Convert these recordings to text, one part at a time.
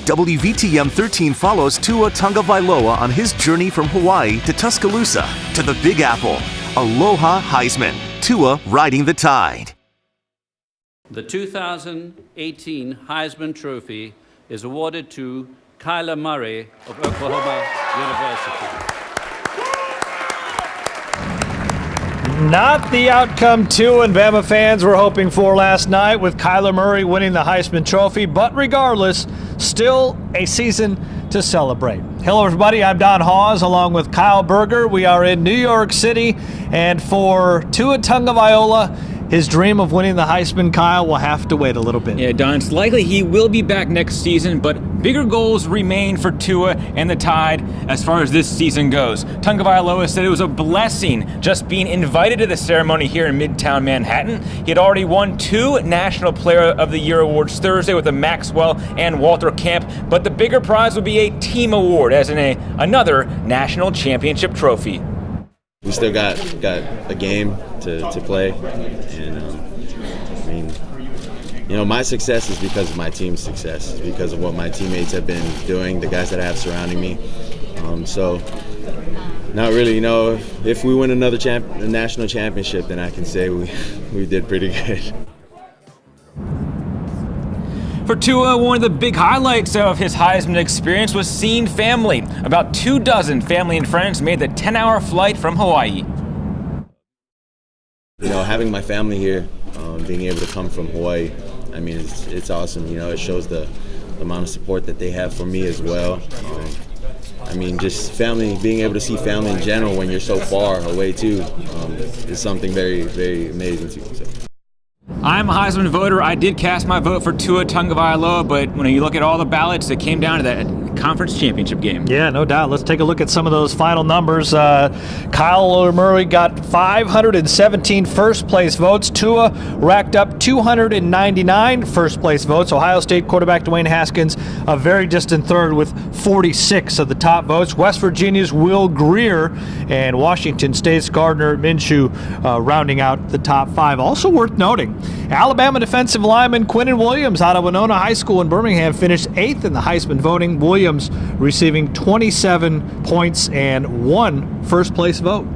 WVTM 13 follows Tua Tagovailoa on his journey from Hawaii to Tuscaloosa to the Big Apple. Aloha Heisman. Tua riding the tide. The 2018 Heisman Trophy is awarded to Kyler Murray of Oklahoma University. Not the outcome Tua and Bama fans were hoping for last night, with Kyler Murray winning the Heisman Trophy, but regardless, still a season to celebrate. Hello everybody, I'm Don Hawes along with Kyle Berger. We are in New York City, and for Tua Tagovailoa, his dream of winning the Heisman, Kyle, will have to wait a little bit. Yeah, Don, it's likely he will be back next season, but bigger goals remain for Tua and the Tide as far as this season goes. Tagovailoa said it was a blessing just being invited to the ceremony here in Midtown Manhattan. He had already won 2 National Player of the Year awards Thursday with the Maxwell and Walter Camp, but the bigger prize would be a team award, as in another national championship trophy. We still got a game to play, and I mean, my success is because of my team's success. It's because of what my teammates have been doing, the guys that I have surrounding me. So, not really. If we win another national championship, then I can say we did pretty good. For Tua, one of the big highlights of his Heisman experience was seeing family. About 24 family and friends made the 10-hour flight from Hawaii. Having my family here, being able to come from Hawaii, I mean, it's awesome. It shows the amount of support that they have for me as well. Just family, being able to see family in general when you're so far away too, is something very, very amazing to me. So. I'm a Heisman voter. I did cast my vote for Tua Tagovailoa, but when you look at all the ballots, it came down to that conference championship game. Yeah, no doubt. Let's take a look at some of those final numbers. Kyler Murray got 517 first-place votes. Tua racked up 299 first-place votes. Ohio State quarterback Dwayne Haskins a very distant third with 46 of the top votes. West Virginia's Will Grier and Washington State's Gardner Minshew rounding out the top 5. Also worth noting, Alabama defensive lineman Quinnen Williams out of Winona High School in Birmingham finished 8th in the Heisman voting. Williams receiving 27 points and 1 first-place vote.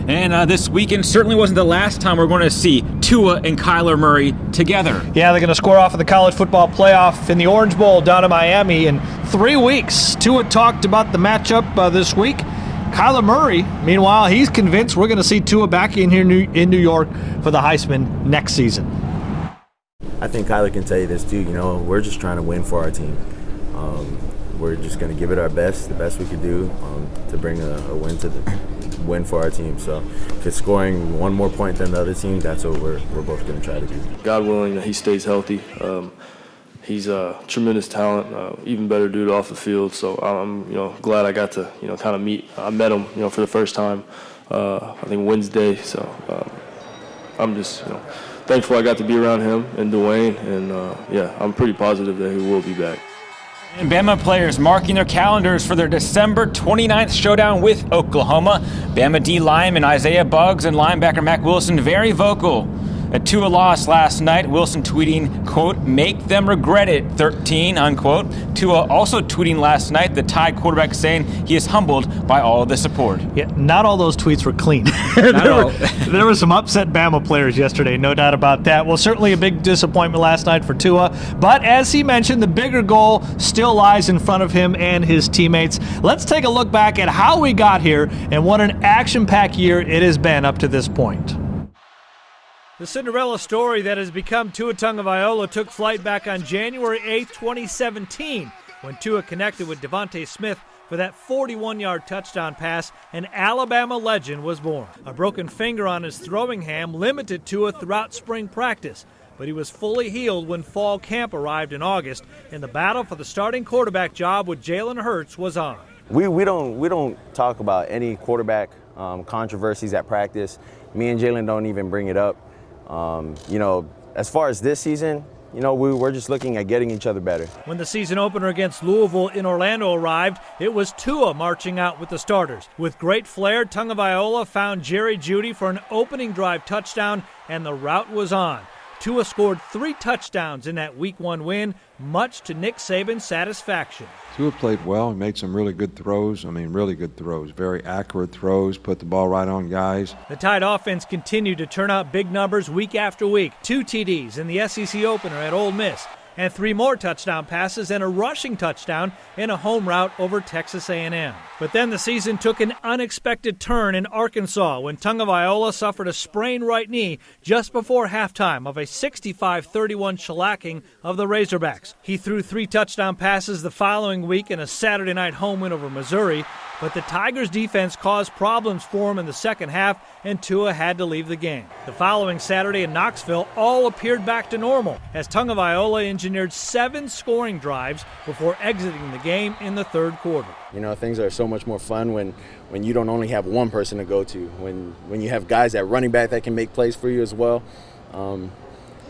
And this weekend certainly wasn't the last time we're going to see Tua and Kyler Murray together. Yeah, they're going to square off in the college football playoff in the Orange Bowl down in Miami in 3 weeks. Tua talked about the matchup this week. Kyler Murray, meanwhile, he's convinced we're going to see Tua back in here in New York for the Heisman next season. I think Kyler can tell you this too. We're just trying to win for our team. We're just going to give it our best, the best we could do, to bring a win for our team. So if it's scoring 1 more point than the other team, that's what we're both going to try to do. God willing that he stays healthy. He's a tremendous talent, even better dude off the field. So I'm, glad I got to, kind of meet. I met him, for the first time, I think Wednesday. So I'm just, thankful I got to be around him and Dwayne. And I'm pretty positive that he will be back. And Bama players marking their calendars for their December 29th showdown with Oklahoma. Bama D lineman Isaiah Buggs and linebacker Mack Wilson very vocal. Tua lost last night, Wilson tweeting, quote, "make them regret it, 13, unquote. Tua also tweeting last night, the Tide quarterback saying he is humbled by all of the support. Yeah, not all those tweets were clean. There were some upset Bama players yesterday, no doubt about that. Well, certainly a big disappointment last night for Tua, but as he mentioned, the bigger goal still lies in front of him and his teammates. Let's take a look back at how we got here and what an action-packed year it has been up to this point. The Cinderella story that has become Tua Tagovailoa took flight back on January 8, 2017, when Tua connected with Devontae Smith for that 41-yard touchdown pass. An Alabama legend was born. A broken finger on his throwing ham limited Tua throughout spring practice, but he was fully healed when fall camp arrived in August, and the battle for the starting quarterback job with Jalen Hurts was on. We don't talk about any quarterback controversies at practice. Me and Jalen don't even bring it up. As far as this season, we're just looking at getting each other better. When the season opener against Louisville in Orlando arrived, it was Tua marching out with the starters. With great flair, Tagovailoa found Jerry Jeudy for an opening drive touchdown, and the route was on. Tua scored 3 touchdowns in that Week 1 win, much to Nick Saban's satisfaction. Tua played well. He made some really good throws. Really good throws. Very accurate throws. Put the ball right on guys. The Tide offense continued to turn out big numbers week after week. 2 TDs in the SEC opener at Ole Miss, and 3 more touchdown passes and a rushing touchdown in a home rout over Texas A&M. But then the season took an unexpected turn in Arkansas when Tagovailoa suffered a sprained right knee just before halftime of a 65-31 shellacking of the Razorbacks. He threw 3 touchdown passes the following week in a Saturday night home win over Missouri, but the Tigers' defense caused problems for him in the second half, and Tua had to leave the game. The following Saturday in Knoxville, all appeared back to normal as Tagovailoa engineered 7 scoring drives before exiting the game in the third quarter. Things are so much more fun when you don't only have one person to go to, when you have guys at running back that can make plays for you as well.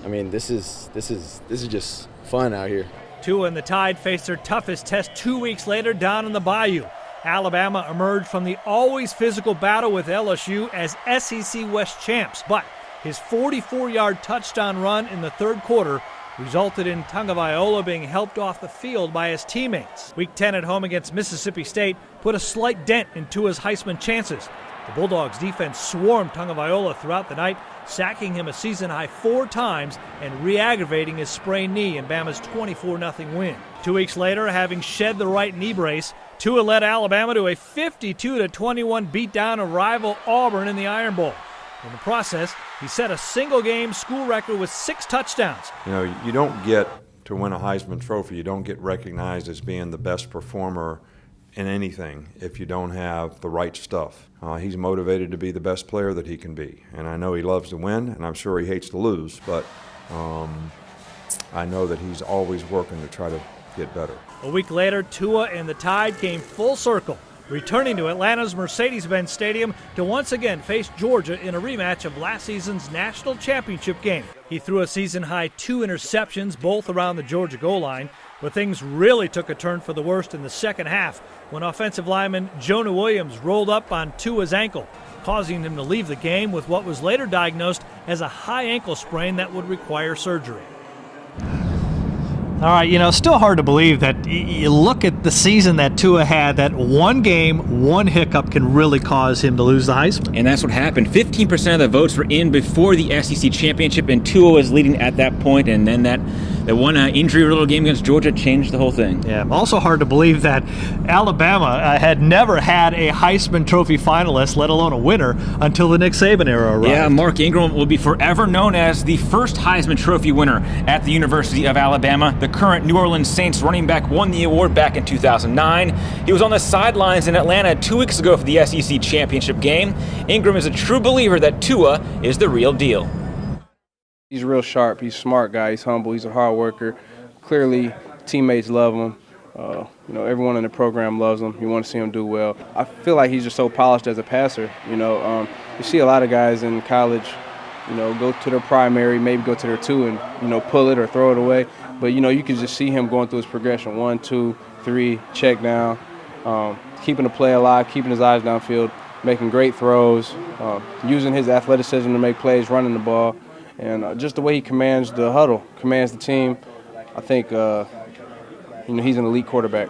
This is just fun out here. Tua and the Tide faced their toughest test 2 weeks later down in the Bayou. Alabama emerged from the always physical battle with LSU as SEC West champs, but his 44-yard touchdown run in the third quarter resulted in Tagovailoa being helped off the field by his teammates. Week 10 at home against Mississippi State put a slight dent in Tua's Heisman chances. The Bulldogs' defense swarmed Tagovailoa throughout the night, sacking him a season-high 4 times and re-aggravating his sprained knee in Bama's 24-0 win. 2 weeks later, having shed the right knee brace, Tua led Alabama to a 52-21 beatdown of rival Auburn in the Iron Bowl. In the process, he set a single-game school record with 6 touchdowns. You don't get to win a Heisman Trophy. You don't get recognized as being the best performer in anything if you don't have the right stuff. He's motivated to be the best player that he can be. And I know he loves to win, and I'm sure he hates to lose, but I know that he's always working to try to get better. A week later, Tua and the Tide came full circle, returning to Atlanta's Mercedes-Benz Stadium to once again face Georgia in a rematch of last season's national championship game. He threw a season-high 2 interceptions, both around the Georgia goal line, but things really took a turn for the worst in the second half when offensive lineman Jonah Williams rolled up on Tua's ankle, causing him to leave the game with what was later diagnosed as a high ankle sprain that would require surgery. All right, still hard to believe that you look at the season that Tua had, that one game, one hiccup can really cause him to lose the Heisman. And that's what happened. 15% of the votes were in before the SEC championship, and Tua was leading at that point, and then that one injury-riddled game against Georgia changed the whole thing. Yeah, also hard to believe that Alabama had never had a Heisman Trophy finalist, let alone a winner, until the Nick Saban era arrived. Yeah, Mark Ingram will be forever known as the first Heisman Trophy winner at the University of Alabama. The current New Orleans Saints running back won the award back in 2009. He was on the sidelines in Atlanta 2 weeks ago for the SEC championship game. Ingram is a true believer that Tua is the real deal. He's real sharp. He's a smart guy. He's humble. He's a hard worker. Clearly, teammates love him. Everyone in the program loves him. You want to see him do well. I feel like he's just so polished as a passer. You see a lot of guys in college, go to their primary, maybe go to their 2 and, pull it or throw it away. But, you can just see him going through his progression. 1, 2, 3, check down, keeping the play alive, keeping his eyes downfield, making great throws, using his athleticism to make plays, running the ball. And just the way he commands the huddle, commands the team, I think he's an elite quarterback.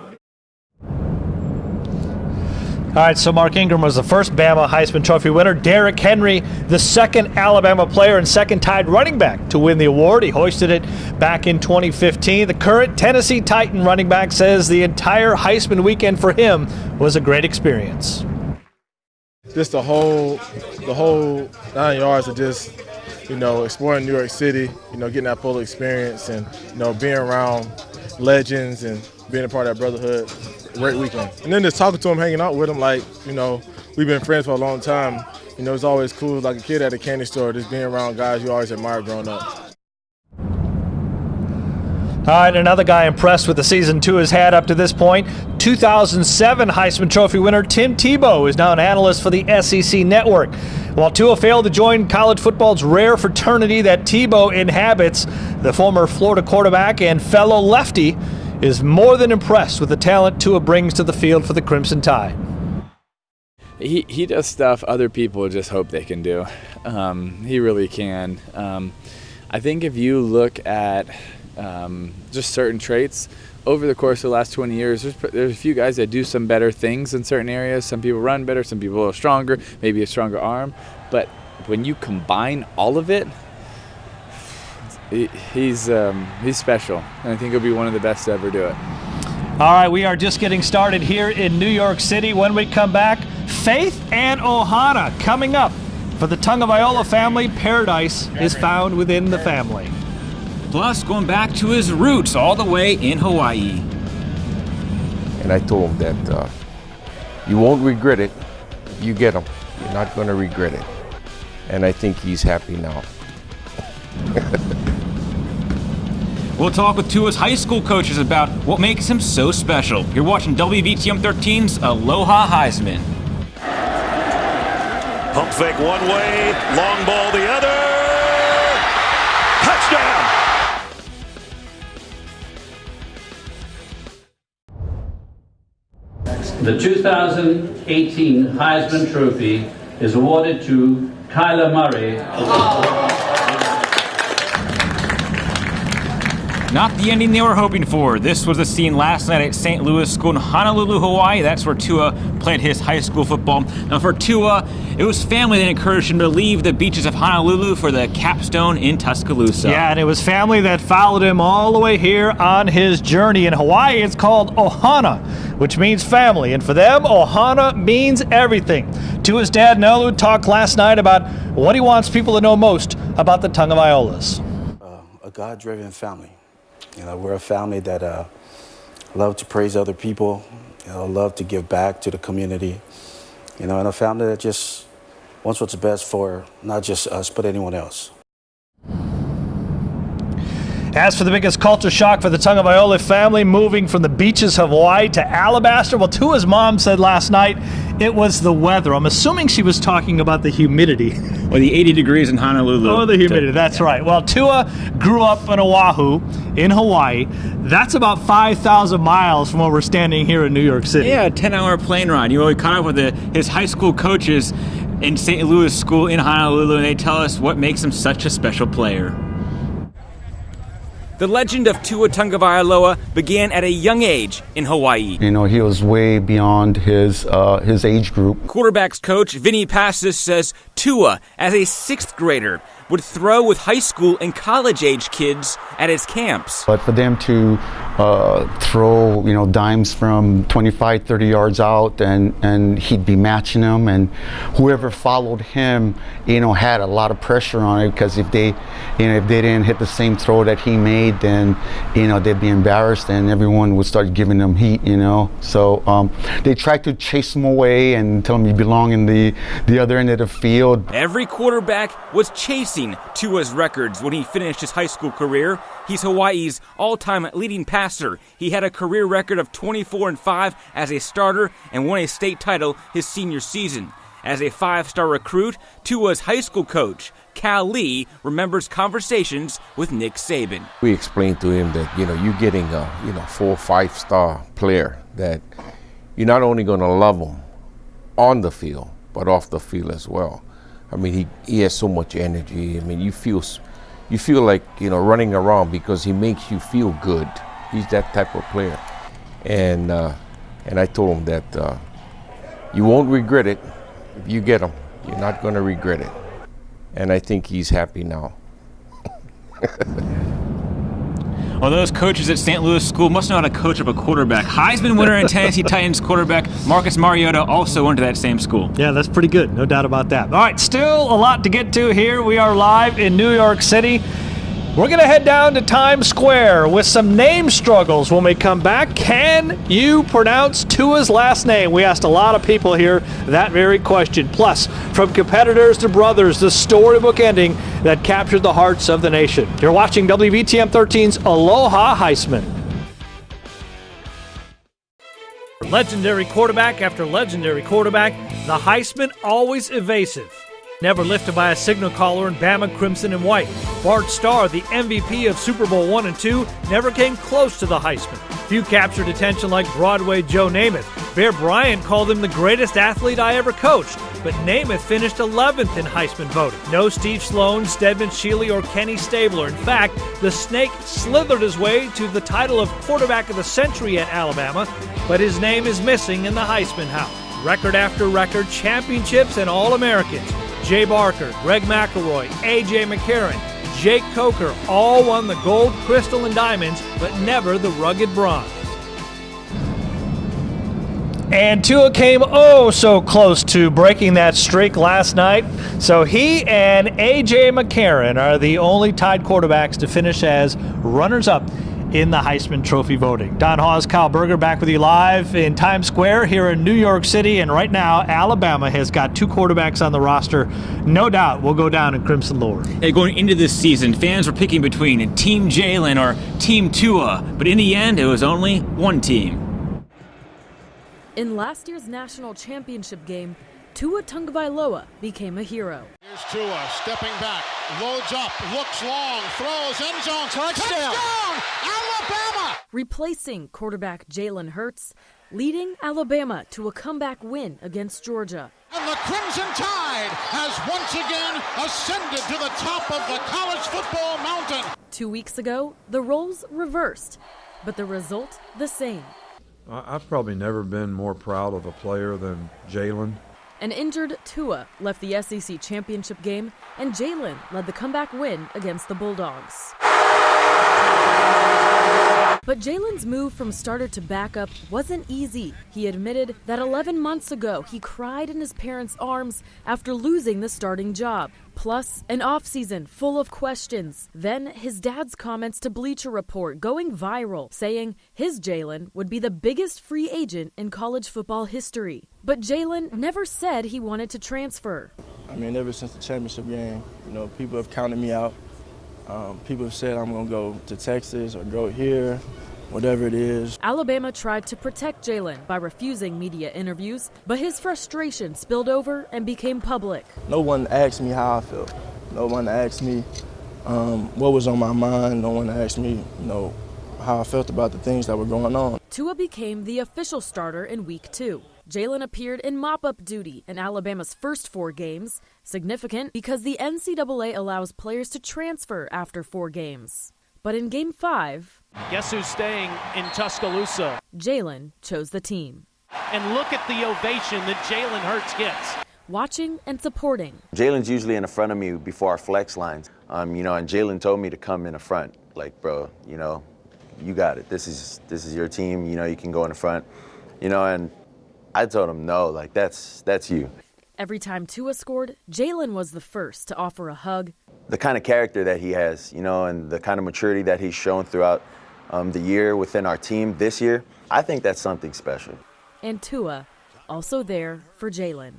All right, so Mark Ingram was the first Bama Heisman Trophy winner. Derrick Henry, the second Alabama player and second Tide running back to win the award. He hoisted it back in 2015. The current Tennessee Titan running back says the entire Heisman weekend for him was a great experience. Just the whole 9 yards of just exploring New York City, getting that full experience and, being around legends and being a part of that brotherhood. Great weekend. And then just talking to him, hanging out with him, we've been friends for a long time. It's always cool, like a kid at a candy store, just being around guys you always admired growing up. All right, another guy impressed with the season Tua has had up to this point. 2007 Heisman Trophy winner Tim Tebow is now an analyst for the SEC Network. While Tua failed to join college football's rare fraternity that Tebow inhabits, the former Florida quarterback and fellow lefty is more than impressed with the talent Tua brings to the field for the Crimson Tide. He does stuff other people just hope they can do. He really can. I think if you look at just certain traits over the course of the last 20 years, there's a few guys that do some better things in certain areas. Some people run better, some people are stronger, maybe a stronger arm. But when you combine all of it, he's special. And I think he'll be one of the best to ever do it. All right, we are just getting started here in New York City. When we come back, Faith and Ohana coming up. For the Tagovailoa family, paradise is found within the family. Plus, going back to his roots all the way in Hawaii. And I told him that you won't regret it. You get him. You're not going to regret it. And I think he's happy now. We'll talk with Tua's high school coaches about what makes him so special. You're watching WVTM 13's Aloha Heisman. Pump fake one way, long ball the other. Touchdown! The 2018 Heisman Trophy is awarded to Kyler Murray. Not the ending they were hoping for. This was the scene last night at St. Louis School in Honolulu, Hawaii. That's where Tua played his high school football. Now for Tua, it was family that encouraged him to leave the beaches of Honolulu for the capstone in Tuscaloosa. Yeah, and it was family that followed him all the way here on his journey. In Hawaii, it's called Ohana, which means family. And for them, Ohana means everything. Tua's dad, Nelu, talked last night about what he wants people to know most about the Tagovailoas. A God-driven family. You know, we're a family that love to praise other people, love to give back to the community, and a family that just wants what's best for not just us, but anyone else. As for the biggest culture shock for the Tagovailoa family, moving from the beaches of Hawaii to Alabaster, well, Tua's mom said last night it was the weather. I'm assuming she was talking about the humidity. Well, the 80 degrees in Honolulu. Oh, the humidity, that's right. Well, Tua grew up in Oahu, in Hawaii. That's about 5,000 miles from where we're standing here in New York City. Yeah, a 10-hour plane ride. We caught up with his high school coaches in St. Louis School in Honolulu, and they tell us what makes him such a special player. The legend of Tua Tagovailoa began at a young age in Hawaii. He was way beyond his age group. Quarterbacks coach Vinny Pastis says Tua, as a sixth grader, would throw with high school and college-age kids at his camps. But for them to throw, dimes from 25, 30 yards out, and he'd be matching them, and whoever followed him, had a lot of pressure on it, because if they didn't hit the same throw that he made, then, they'd be embarrassed, and everyone would start giving them heat, So they tried to chase him away and tell him he belonged in the other end of the field. Every quarterback was chasing Tua's records when he finished his high school career. He's Hawaii's all-time leading passer. He had a career record of 24-5 as a starter and won a state title his senior season. As a five-star recruit, Tua's high school coach, Cal Lee, remembers conversations with Nick Saban. We explained to him that, you're getting a 4 or 5-star player, that you're not only going to love him on the field, but off the field as well. I mean, he has so much energy. I mean, you feel like, running around because he makes you feel good. He's that type of player. And I told him that you won't regret it. If you get him, you're not going to regret it. And I think he's happy now. Well, those coaches at St. Louis School must know how to coach up a quarterback. Heisman winner and Tennessee Titans quarterback Marcus Mariota also went to that same school. Yeah, that's pretty good. No doubt about that. All right, still a lot to get to here. We are live in New York City. We're going to head down to Times Square with some name struggles when we come back. Can you pronounce Tua's last name? We asked a lot of people here that very question. Plus, from competitors to brothers, the storybook ending that captured the hearts of the nation. You're watching WVTM 13's Aloha Heisman. Legendary quarterback after legendary quarterback, the Heisman always evasive. Never lifted by a signal caller in Bama crimson and white. Bart Starr, the MVP of Super Bowl I and II, never came close to the Heisman. Few captured attention like Broadway Joe Namath. Bear Bryant called him the greatest athlete I ever coached, but Namath finished 11th in Heisman voting. No Steve Sloan, Stedman Shealy, or Kenny Stabler. In fact, the Snake slithered his way to the title of quarterback of the century at Alabama, but his name is missing in the Heisman house. Record after record, championships and All-Americans. Jay Barker, Greg McElroy, A.J. McCarron, Jake Coker all won the gold, crystal, and diamonds, but never the rugged bronze. And Tua came so close to breaking that streak last night. So he and A.J. McCarron are the only tied quarterbacks to finish as runners-up in the Heisman Trophy voting. Don Hawes, Kyle Berger back with you live in Times Square here in New York City. And right now, Alabama has got 2 quarterbacks on the roster. No doubt will go down in crimson lore. Hey, going into this season, fans were picking between Team Jalen or Team Tua, but in the end, it was only one team. In last year's national championship game, Tua Tagovailoa became a hero. Here's Tua stepping back, loads up, looks long, throws, end zone, touchdown! Alabama! Replacing quarterback Jalen Hurts, leading Alabama to a comeback win against Georgia. And the Crimson Tide has once again ascended to the top of the college football mountain. 2 weeks ago, the roles reversed, but the result the same. I've probably never been more proud of a player than Jalen. An injured Tua left the SEC championship game, and Jalen led the comeback win against the Bulldogs. But Jalen's move from starter to backup wasn't easy. He admitted that 11 months ago he cried in his parents' arms after losing the starting job. Plus, an offseason full of questions. Then his dad's comments to Bleacher Report going viral, saying his Jalen would be the biggest free agent in college football history. But Jalen never said he wanted to transfer. I mean, ever since the championship game, people have counted me out. People have said I'm going to go to Texas or go here, whatever it is. Alabama tried to protect Jalen by refusing media interviews, but his frustration spilled over and became public. No one asked me how I felt. No one asked me what was on my mind. No one asked me, how I felt about the things that were going on. Tua became the official starter in Week 2. Jalen appeared in mop-up duty in Alabama's first 4 games, significant because the NCAA allows players to transfer after 4 games. But in Game 5, guess who's staying in Tuscaloosa? Jalen chose the team. And look at the ovation that Jalen Hurts gets. Watching and supporting. Jalen's usually in the front of me before our flex lines, and Jalen told me to come in the front. Like, bro, you got it. This is your team. You can go in the front. And I told him no. Like that's you. Every time Tua scored, Jalen was the first to offer a hug. The kind of character that he has, and the kind of maturity that he's shown throughout the year within our team this year, I think that's something special. And Tua, also there for Jalen.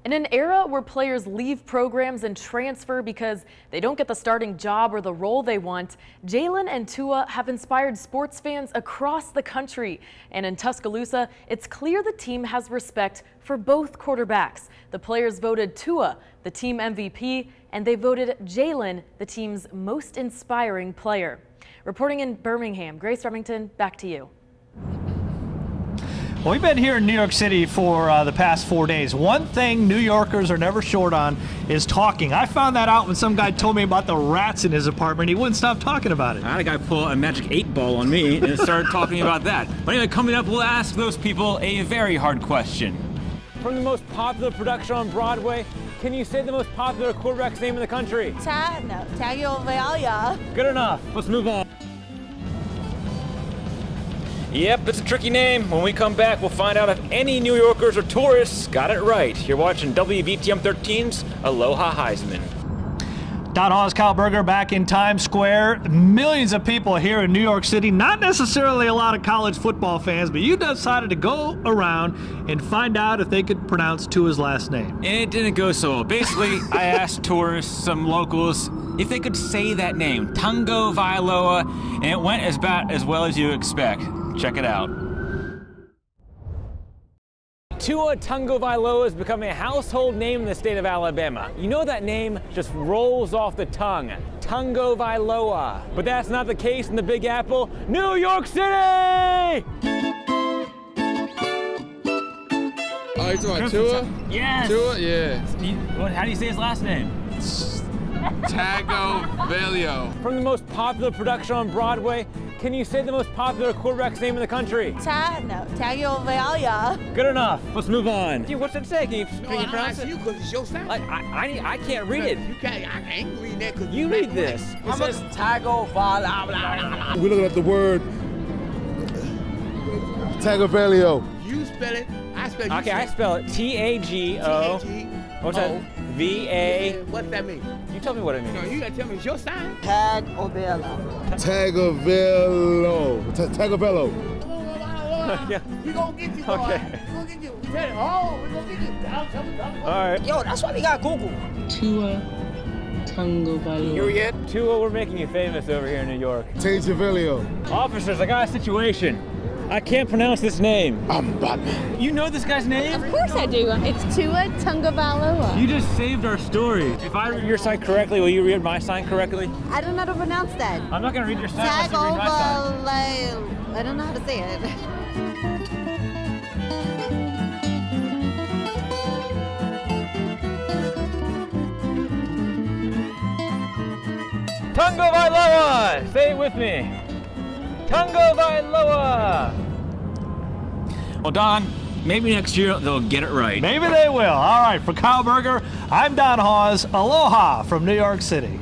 In an era where players leave programs and transfer because they don't get the starting job or the role they want, Jalen and Tua have inspired sports fans across the country. And in Tuscaloosa, it's clear the team has respect for both quarterbacks. The players voted Tua the team MVP, and they voted Jalen the team's most inspiring player. Reporting in Birmingham, Grace Remington, back to you. Well, we've been here in New York City for the past 4 days. One thing New Yorkers are never short on is talking. I found that out when some guy told me about the rats in his apartment. He wouldn't stop talking about it. I had a guy pull a magic 8-ball on me and started talking about that. But anyway, coming up, we'll ask those people a very hard question. From the most popular production on Broadway, can you say the most popular quarterback's name in the country? Tagovailoa. Good enough. Let's move on. Yep, it's a tricky name. When we come back, we'll find out if any New Yorkers or tourists got it right. You're watching WVTM 13's Aloha Heisman. Don Hawes, Kyle Berger back in Times Square. Millions of people here in New York City, not necessarily a lot of college football fans, but you decided to go around and find out if they could pronounce Tua's last name. And it didn't go so well. Basically, I asked tourists, some locals, if they could say that name, Tagovailoa, and it went about as well as you expect. Check it out. Tua Tagovailoa is becoming a household name in the state of Alabama. You know that name just rolls off the tongue. Tagovailoa. But that's not the case in the Big Apple, New York City! Oh, you talking about Tua? Yes! Tua? Yeah. How do you say his last name? Tagovailoa. From the most popular production on Broadway, can you say the most popular quarterback's name in the country? Tagovailoa. Good enough. Let's move on. Dude, what's it say? Can you pronounce it? you because it's your sound. I can't read it. You can't. I ain't reading that because You read this. It says Tagovailoa. We're looking at the word Tagovailoa. You spell it. I spell it. Okay, I spell it T-A-G-O. What's that? V-A. What's that mean? You tell me what it means. No, you gotta tell me it's your sign. Tagovailoa. Tagovailoa. Yeah. We gonna get you, boy. Okay. We gonna get you. We said it. Oh, we gonna get you. Tell me. All right. Yo, that's why we got Google. Tua Tagovailoa. Here yet? Tua, we're making you famous over here in New York. Tagovailoa. Officers, I got a situation. I can't pronounce this name. I'm Batman. You know this guy's name? Of course I do. It's Tua Tagovailoa. You just saved our story. If I read your sign correctly, will you read my sign correctly? I don't know how to pronounce that. I'm not gonna read your sign unless you read my sign. Tagovailoa. I don't know how to say it. Tagovailoa! Say it with me. Tagovailoa! Well, Don, maybe next year they'll get it right. Maybe they will. All right, for Kyle Berger, I'm Don Hawes. Aloha from New York City.